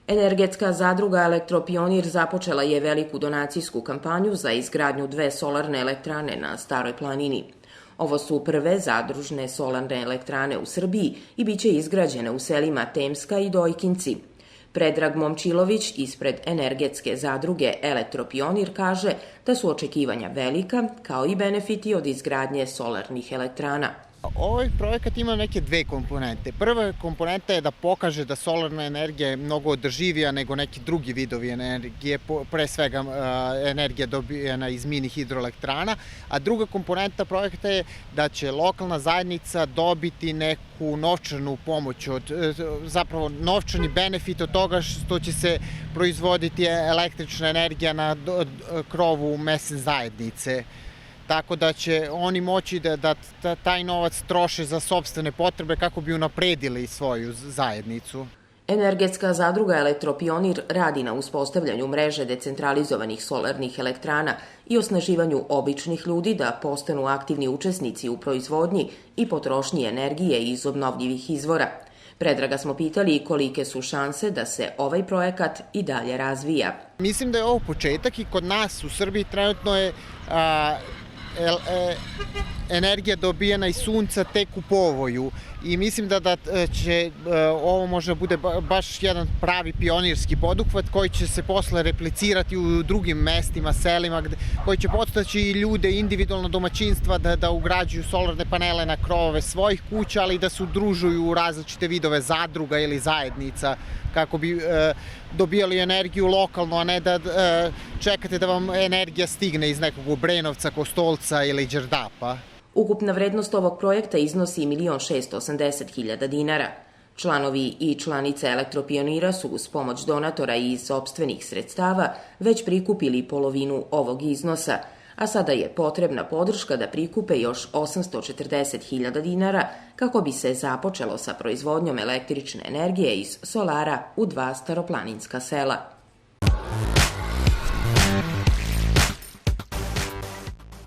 Energetska zadruga Elektropionir započela je veliku donacijsku kampanju za izgradnju 2 solarne elektrane na Staroj planini. Ovo su prve zadružne solarne elektrane u Srbiji i biće izgrađene u selima Temska i Dojkinci. Predrag Momčilović ispred energetske zadruge Elektropionir kaže da su očekivanja velika, kao i benefiti od izgradnje solarnih elektrana. Ovaj projekat ima neke dve komponente. Prva komponenta je da pokaže da solarna energija je mnogo održivija nego neki drugi vidovi energije, pre svega energija dobijena iz mini hidroelektrana, a druga komponenta projekta je da će lokalna zajednica dobiti neku novčanu pomoć, zapravo novčani benefit od toga što će se proizvoditi električna energija na krovu mesne zajednice. Tako da će oni moći da taj novac troše za sopstvene potrebe kako bi unapredili svoju zajednicu. Energetska zadruga Elektropionir radi na uspostavljanju mreže decentralizovanih solarnih elektrana i osnaživanju običnih ljudi da postanu aktivni učesnici u proizvodnji i potrošnji energije iz obnovljivih izvora. Predraga smo pitali kolike su šanse da se ovaj projekat i dalje razvija. Mislim da je ovo početak i kod nas u Srbiji trenutno je energija dobijena iz sunca tek u povoju i mislim da će ovo možda bude baš jedan pravi pionirski poduhvat koji će se posle replicirati u drugim mestima, selima, koji će podstaći i ljude, individualno domaćinstva da ugrađuju solarne panele na krovove svojih kuća, ali i da se udružuju u različite vidove zadruga ili zajednica kako bi dobijali energiju lokalno, a ne da čekate da vam energija stigne iz nekog Obrenovca, Kostolca ili Đerdapa. Ukupna vrednost ovog projekta iznosi 1.680.000 dinara. Članovi i članice Elektropionira su uz pomoć donatora i iz sopstvenih sredstava već prikupili polovinu ovog iznosa, a sada je potrebna podrška da prikupe još 840.000 dinara kako bi se započelo sa proizvodnjom električne energije iz solara u 2 staroplaninska sela.